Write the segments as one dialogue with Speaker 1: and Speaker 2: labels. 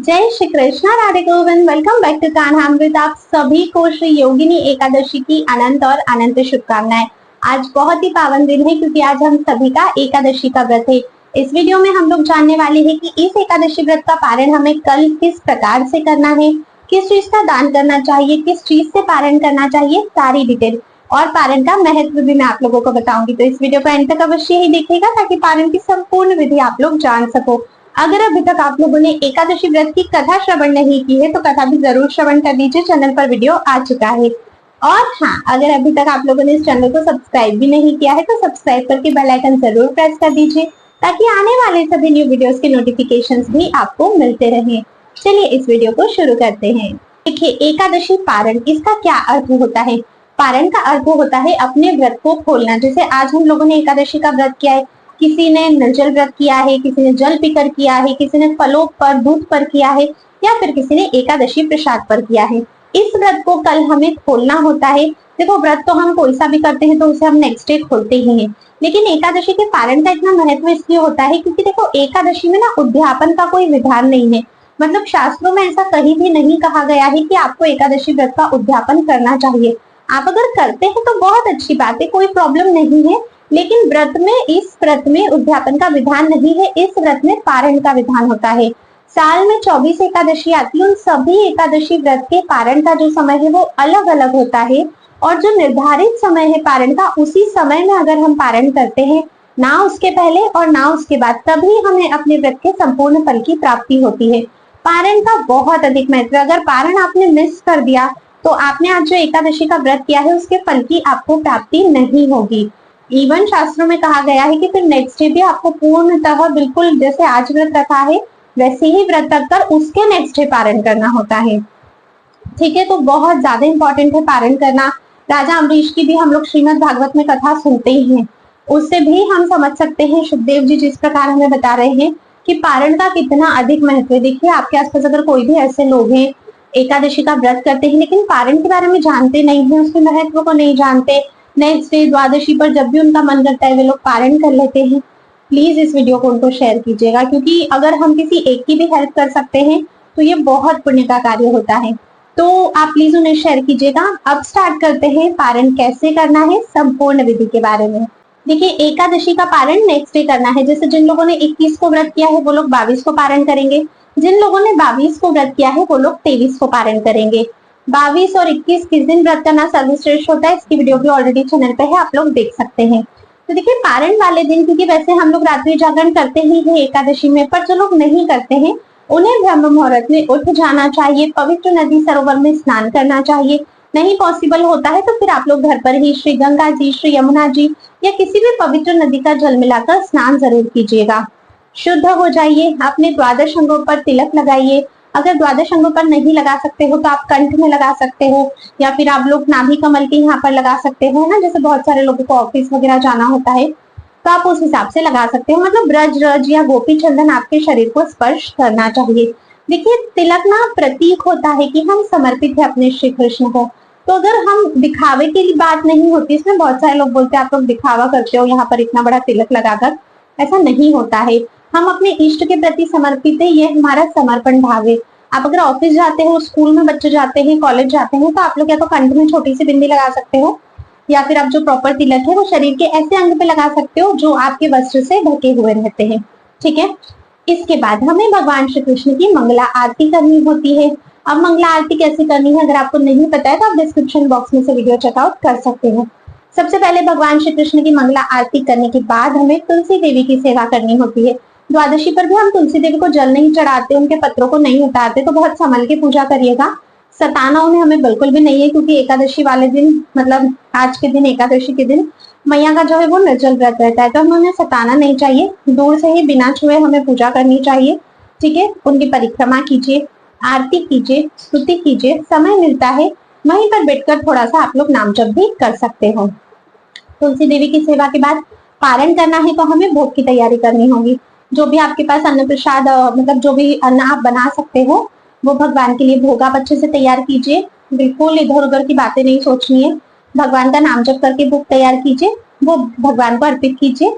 Speaker 1: जय Shri Krishna, Radhe Govind. Welcome back to Kanhamrit. आप सभी को श्री योगिनी एकादशी की अनंत और अनंत शुभकामनाएं। आज बहुत ही पावन दिन है क्योंकि आज हम सभी का एकादशी का व्रत है। इस वीडियो में हम लोग जानने वाले हैं कि इस एकादशी व्रत का पारण हमें कल किस प्रकार से करना है, किस चीज का दान करना चाहिए, किस चीज से पारण करना चाहिए, सारी डिटेल और पारण का महत्व भी मैं आप लोगों को बताऊंगी। तो इस वीडियो को अंत तक अवश्य ही देखिएगा ताकि पारण की संपूर्ण विधि आप लोग जान सको। अगर अभी तक आप लोगों ने एकादशी व्रत की कथा श्रवण नहीं की है तो कथा भी जरूर श्रवण कर लीजिए। चैनल पर वीडियो आ चुका है। और हाँ, अगर अभी तक आप लोगों ने इस चैनल को सब्सक्राइब भी नहीं किया है तो सब्सक्राइब करके बेल आइकन जरूर प्रेस कर दीजिए ताकि आने वाले सभी न्यू वीडियोस के नोटिफिकेशंस भी आपको मिलते रहें। चलिए इस वीडियो को शुरू करते हैं। देखिए, एकादशी पारण, इसका क्या अर्थ होता है? पारण का अर्थ होता है अपने व्रत को खोलना। जैसे आज हम लोगों ने एकादशी का व्रत किया है, किसी ने निर्जल व्रत किया है, किसी ने जल पीकर किया है, किसी ने फलों पर, दूध पर किया है, या फिर किसी ने एकादशी प्रसाद पर किया है। इस व्रत को कल हमें खोलना होता है। देखो, व्रत तो हम कोई सा भी करते हैं तो उसे हम नेक्स्ट डे खोलते ही हैं, लेकिन एकादशी के पारण का इतना महत्व इसलिए होता है क्योंकि देखो, एकादशी में ना उद्यापन का कोई विधान नहीं है। मतलब शास्त्रों में ऐसा कहीं भी नहीं कहा गया है कि आपको एकादशी व्रत का उद्यापन करना चाहिए। आप अगर करते हैं तो बहुत अच्छी बात है, कोई प्रॉब्लम नहीं है, लेकिन व्रत में, इस व्रत में उद्यापन का विधान नहीं है। इस व्रत में पारण का विधान होता है। साल में 24 एकादशी आती है, उन सभी एकादशी व्रत के पारण का जो समय है वो अलग अलग होता है, और जो निर्धारित समय है पारण का, उसी समय में अगर हम पारण करते हैं, ना उसके पहले और ना उसके बाद, तभी हमें अपने व्रत के संपूर्ण फल की प्राप्ति होती है। पारण का बहुत अधिक महत्व। अगर पारण आपने मिस कर दिया तो आपने आज जो एकादशी का व्रत किया है उसके फल की आपको प्राप्ति नहीं होगी। इवन शास्त्रों में कहा गया है कि फिर नेक्स्ट डे भी आपको पूर्णतः बिल्कुल जैसे आज व्रत रखा है वैसे ही व्रत रखकर उसके नेक्स्ट डे पारण करना होता है। ठीक है, तो बहुत ज्यादा इंपॉर्टेंट है पारण करना। राजा अम्बरीश की भी हम लोग श्रीमद् भागवत में कथा सुनते ही हैं, उससे भी हम समझ सकते हैं सुखदेव जी जिस प्रकार हमें बता रहे हैं कि पारण का कितना अधिक महत्व है। देखिए, आपके आसपास अगर कोई भी ऐसे लोग हैं एकादशी का व्रत करते हैं लेकिन पारण के बारे में जानते नहीं है, उसके महत्व को नहीं जानते, नेक्स्ट डे द्वादशी पर जब भी उनका मन करता है वे लोग पारण कर लेते हैं, प्लीज इस वीडियो को उनको शेयर कीजिएगा, क्योंकि अगर हम किसी एक की भी हेल्प कर सकते हैं तो ये बहुत पुण्य का कार्य होता है। तो आप प्लीज उन्हें शेयर कीजिएगा। अब स्टार्ट करते हैं पारण कैसे करना है, संपूर्ण विधि के बारे में। देखिए, एकादशी का पारण नेक्स्ट डे करना है। जैसे जिन लोगों ने 21 को व्रत किया है वो लोग 22 को पारण करेंगे, जिन लोगों ने 22 को व्रत किया है वो लोग 23 को पारण करेंगे। 22 और 21 किस दिन व्रत करना सर्वश्रेष्ठ होता है, इसकी वीडियो भी ऑलरेडी चैनल पे है, आप लोग देख सकते हैं। तो देखिए, पारण वाले दिन, क्योंकि वैसे हम लोग रात्रि जागरण करते ही हैं एकादशी में, पर जो लोग नहीं करते हैं उन्हें ब्रह्म मुहूर्त में उठ जाना चाहिए, पवित्र नदी सरोवर में स्नान करना चाहिए। नहीं पॉसिबल होता है तो फिर आप लोग घर पर ही श्री गंगा जी, श्री यमुना जी या किसी भी पवित्र नदी का जल मिलाकर स्नान जरूर कीजिएगा। शुद्ध हो जाइए, अपने द्वादश अंगों पर तिलक लगाइए। अगर द्वादश अंगों पर नहीं लगा सकते हो तो आप कंठ में लगा सकते हो, या फिर आप लोग नाभि कमल के यहाँ पर लगा सकते हो ना, जैसे बहुत सारे लोगों को ऑफिस वगैरह जाना होता है तो आप उस हिसाब से लगा सकते हो। मतलब ब्रज रज या गोपी चंदन आपके शरीर को स्पर्श करना चाहिए। देखिए, तिलक ना प्रतीक होता है कि हम समर्पित है अपने श्री कृष्ण को। तो अगर हम दिखावे की बात नहीं होती, इसमें बहुत सारे लोग बोलते हैं आप लोग दिखावा करते हो यहाँ पर इतना बड़ा तिलक लगाकर, ऐसा नहीं होता है। हम अपने इष्ट के प्रति समर्पित है, ये हमारा समर्पण भाव है। आप अगर ऑफिस जाते हो, स्कूल में बच्चे जाते हैं, कॉलेज जाते हैं, तो आप लोग या तो कंठ में छोटी सी बिंदी लगा सकते हो, या फिर आप जो प्रॉपर तिलक है वो शरीर के ऐसे अंग पे लगा सकते हो जो आपके वस्त्र से ढके हुए रहते हैं। ठीक है, इसके बाद हमें भगवान श्री कृष्ण की मंगला आरती करनी होती है। अब मंगला आरती कैसे करनी है अगर आपको नहीं पता है तो आप डिस्क्रिप्शन बॉक्स में से वीडियो चेकआउट कर सकते हो। सबसे पहले भगवान श्री कृष्ण की मंगला आरती करने के बाद हमें तुलसी देवी की सेवा करनी होती है। द्वादशी पर भी हम तुलसी देवी को जल नहीं चढ़ाते, उनके पत्रों को नहीं उतारते, तो बहुत संभल के पूजा करिएगा। सताना उन्हें हमें बिल्कुल भी नहीं है, क्योंकि एकादशी वाले दिन, मतलब आज के दिन, एकादशी के दिन मैया का जो है वो निर्जल व्रत रहता है, तो हमें उन्हें सताना नहीं चाहिए। दूर से ही बिना छुए हमें पूजा करनी चाहिए। ठीक है, उनकी परिक्रमा कीजिए, आरती कीजिए, स्तुति कीजिए। समय मिलता है वहीं पर बैठकर थोड़ा सा आप लोग नाम जप भी कर सकते हो। तुलसी देवी की सेवा के बाद पारण करना है तो हमें भोग की तैयारी करनी होगी। जो भी आपके पास अन्न प्रसाद, मतलब जो भी अन्न आप बना सकते हो वो भगवान के लिए भोग आप अच्छे से तैयार कीजिए। बिल्कुल इधर उधर की बातें नहीं सोचनी है। भगवान का नाम जप करके भोग तैयार कीजिए, वो भगवान को अर्पित कीजिए।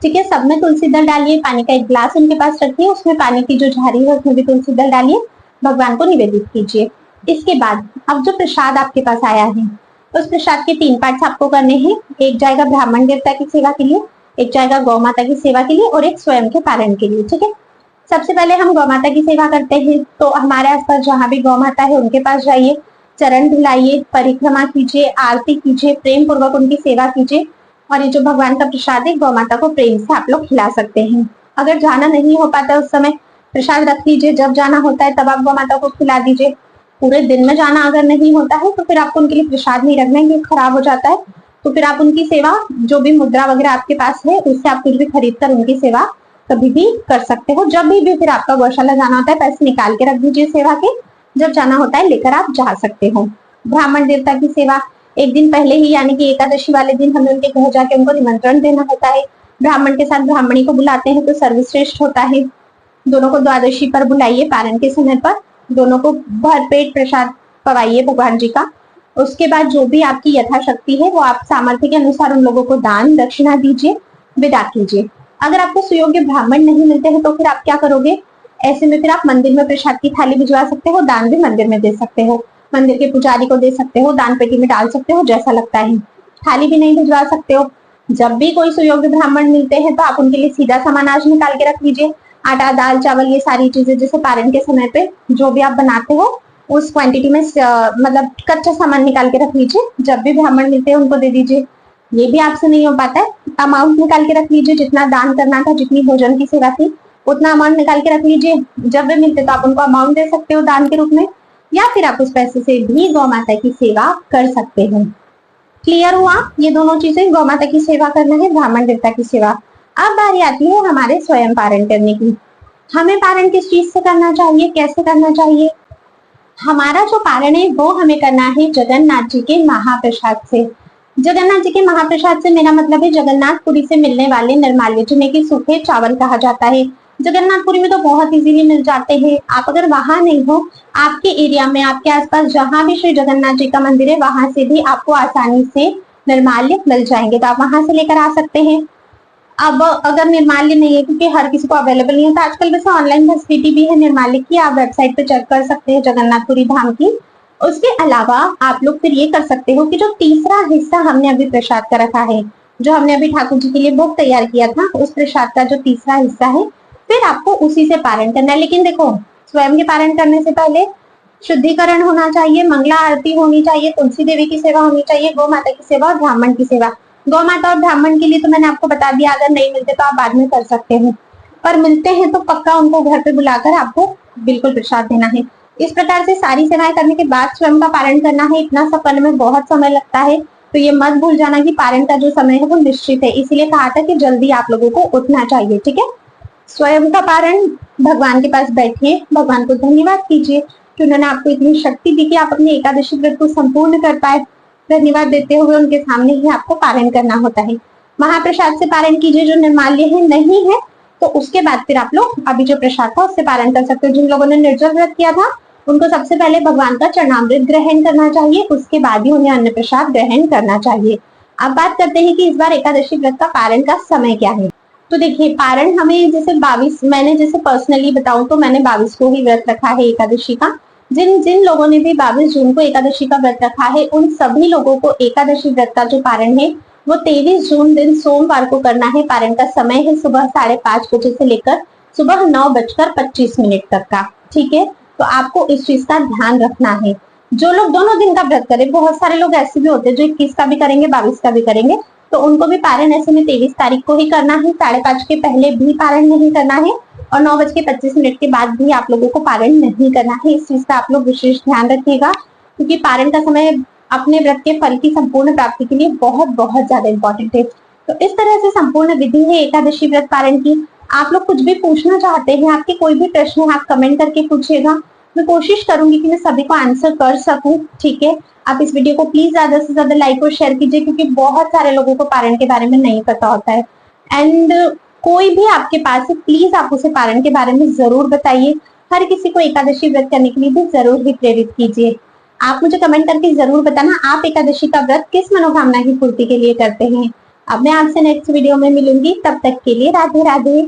Speaker 1: ठीक है। सब में तुलसी दल डालिए, पानी का एक गिलास उनके पास रखिए, उसमें पानी की जो झारी है उसमें भी तुलसी दल डालिए, भगवान को निवेदित कीजिए। इसके बाद अब जो प्रसाद आपके पास आया है, उस प्रसाद के 3 पार्ट्स आपको करने हैं। एक जाएगा ब्राह्मण देवता की सेवा के लिए, एक जाएगा गौ माता की सेवा के लिए और एक स्वयं के पारण के लिए। ठीक है। सबसे पहले हम गौ माता की सेवा करते हैं, तो हमारे आसपास जहाँ भी गौ माता है उनके पास जाइए, चरण धुलाइए, परिक्रमा कीजिए, आरती कीजिए, प्रेम पूर्वक उनकी सेवा कीजिए। और ये जो भगवान का प्रसाद है गौ माता को प्रेम से आप लोग खिला सकते हैं। अगर जाना नहीं हो पाता उस समय प्रसाद रख लीजिए, जब जाना होता है तब आप गौ माता को खिला दीजिए। पूरे दिन में जाना अगर नहीं होता है तो फिर आपको उनके लिए प्रसाद नहीं रखना है, ये खराब हो जाता है। तो फिर आप उनकी सेवा जो भी मुद्रा वगैरह आपके पास है उससे आप कुछ भी खरीद कर उनकी सेवा कभी भी कर सकते हो। जब भी फिर आपका गौशाला जाना होता है पैसे निकाल के रख दीजिए सेवा के, जब जाना होता है लेकर आप जा सकते हो। ब्राह्मण देवता की सेवा एक दिन पहले ही यानी कि एकादशी वाले दिन हमें उनके घर जाके उनको निमंत्रण देना होता है। ब्राह्मण के साथ ब्राह्मणी को बुलाते हैं तो सर्वश्रेष्ठ होता है। दोनों को द्वादशी पर बुलाइए, पारण के समय पर दोनों को भरपेट प्रसाद पवाइए भगवान जी का। उसके बाद जो भी आपकी यथाशक्ति है वो आप सामर्थ्य के अनुसार उन लोगों को दान दक्षिणा दीजिए, विदा कीजिए। अगर आपको सुयोग्य ब्राह्मण नहीं मिलते हैं तो फिर आप क्या करोगे, ऐसे में फिर आप मंदिर में प्रसाद की थाली भिजवा सकते हो, दान भी मंदिर में दे सकते हो, मंदिर के पुजारी को दे सकते हो, दान पेटी में डाल सकते हो, जैसा लगता है। थाली भी नहीं भिजवा सकते हो। जब भी कोई सुयोग्य ब्राह्मण मिलते हैं तो आप उनके लिए सीधा सामान आज निकाल के रख लीजिए, आटा दाल चावल ये सारी चीजें जैसे पारण के समय पे जो भी आप बनाते हो उस क्वांटिटी में मतलब कच्चा सामान निकाल के रख लीजिए, जब भी ब्राह्मण मिलते हैं उनको दे दीजिए। ये भी आपसे नहीं हो पाता है, अमाउंट निकाल के रख लीजिए, जितना दान करना था, जितनी भोजन की सेवा थी उतना अमाउंट निकाल के रख लीजिए। जब भी मिलते तो आप उनको अमाउंट दे सकते हो दान के रूप में, या फिर आप उस पैसे से भी गौ माता की सेवा कर सकते हो। क्लियर हुआ? ये दोनों चीजें, गौ माता की सेवा करना है, ब्राह्मण देवता की सेवा। अब बारी आती है हमारे स्वयं पारण करने की। हमें पारण किस चीज से करना चाहिए, कैसे करना चाहिए? हमारा जो पारण है वो हमें करना है जगन्नाथ जी के महाप्रसाद से। जगन्नाथ जी के महाप्रसाद से मेरा मतलब है जगन्नाथपुरी से मिलने वाले निर्माल्य, जिन्हें कि सूखे चावल कहा जाता है। जगन्नाथपुरी में तो बहुत इजीली मिल जाते हैं। आप अगर वहां नहीं हो, आपके एरिया में आपके आसपास जहां भी श्री जगन्नाथ जी का मंदिर है वहां से भी आपको आसानी से निर्माल्य मिल जाएंगे, तो आप वहां से लेकर आ सकते हैं। अब अगर निर्माल्य नहीं है, क्योंकि हर किसी को अवेलेबल नहीं है, तो आजकल वैसे ऑनलाइन फैसिलिटी भी है निर्माल्य की, आप वेबसाइट पे चेक कर सकते हैं जगन्नाथपुरी धाम की। उसके अलावा आप लोग फिर ये कर सकते हो कि जो तीसरा हिस्सा हमने अभी प्रसाद का रखा है, जो हमने अभी ठाकुर जी के लिए भोग तैयार किया था, उस प्रसाद का जो तीसरा हिस्सा है फिर आपको उसी से पारण करना है। लेकिन देखो, स्वयं के पारण करने से पहले शुद्धिकरण होना चाहिए, मंगला आरती होनी चाहिए, तुलसी देवी की सेवा होनी चाहिए, गौ माता की सेवा और ब्राह्मण की सेवा। गौ माता और ब्राह्मण के लिए तो मैंने आपको बता दिया, अगर नहीं मिलते तो आप बाद में कर सकते हो, पर मिलते हैं तो पक्का उनको घर पे बुलाकर आपको बिल्कुल प्रसाद देना है। इस प्रकार से सारी सेवाएं करने के बाद स्वयं का पारण करना है। इतना सब करने में बहुत समय लगता है, तो ये मत भूल जाना कि पारण का जो समय है वो निश्चित है, इसीलिए कहा था कि जल्दी आप लोगों को उठना चाहिए। ठीक है। स्वयं का पारण, भगवान के पास बैठिए, भगवान को धन्यवाद कीजिए कि उन्होंने आपको इतनी शक्ति दी कि आप अपने एकादशी व्रत को संपूर्ण कर पाए। धन्यवाद देते हुए उनके सामने ही आपको पारण करना होता है। महाप्रसाद से पारण कीजिए, जो निर्माल्य है नहीं है तो उसके बाद फिर आप लोग अभी जो प्रसाद था उससे पारण कर सकते हो। जिन लोगों ने निर्जल व्रत किया था उनको सबसे पहले भगवान का चरणामृत ग्रहण करना चाहिए, उसके बाद ही उन्हें अन्न प्रसाद ग्रहण करना चाहिए। अब बात करते हैं कि इस बार एकादशी व्रत का पारण का समय क्या है। तो देखिए, पारण हमें जैसे 22, मैंने जैसे पर्सनली बताऊं तो मैंने 22 को ही व्रत रखा है एकादशी का। जिन जिन लोगों ने भी 22 जून को एकादशी का व्रत रखा है उन सभी लोगों को एकादशी व्रत का जो पारण है वो 23 जून दिन सोमवार को करना है। पारण का समय है सुबह 5:30 बजे से लेकर सुबह 9:25 तक का। ठीक है, तो आपको इस चीज का ध्यान रखना है। जो लोग दोनों दिन का व्रत करें, बहुत सारे लोग ऐसे भी होते हैं जो 21 का भी करेंगे 22 का भी करेंगे, तो उनको भी पारण ऐसे में 23 तारीख को ही करना है। 5:30 के पहले भी पारण नहीं करना है और 9:25 के बाद भी आप लोगों को पारण नहीं करना है। इस चीज का आप लोग विशेष ध्यान रखिएगा, क्योंकि पारण का समय अपने व्रत के फल की संपूर्ण प्राप्ति के लिए बहुत बहुत ज्यादा इंपॉर्टेंट है। तो इस तरह से संपूर्ण विधि है एकादशी व्रत पारण की। आप लोग कुछ भी पूछना चाहते हैं, आपके कोई भी प्रश्न है, आप कमेंट करके पूछिएगा। मैं कोशिश करूंगी कि मैं सभी को आंसर कर सकूं। ठीक है, आप इस वीडियो को प्लीज ज्यादा से ज्यादा लाइक और शेयर कीजिए, क्योंकि बहुत सारे लोगों को पारण के बारे में नहीं पता होता है। एंड कोई भी आपके पास है, प्लीज आप उसे पारण के बारे में जरूर बताइए। हर किसी को एकादशी व्रत करने के लिए भी जरूर ही प्रेरित कीजिए। आप मुझे कमेंट करके जरूर बताना आप एकादशी का व्रत किस मनोकामना की पूर्ति के लिए करते हैं। अब मैं आपसे नेक्स्ट वीडियो में मिलूंगी, तब तक के लिए राधे राधे।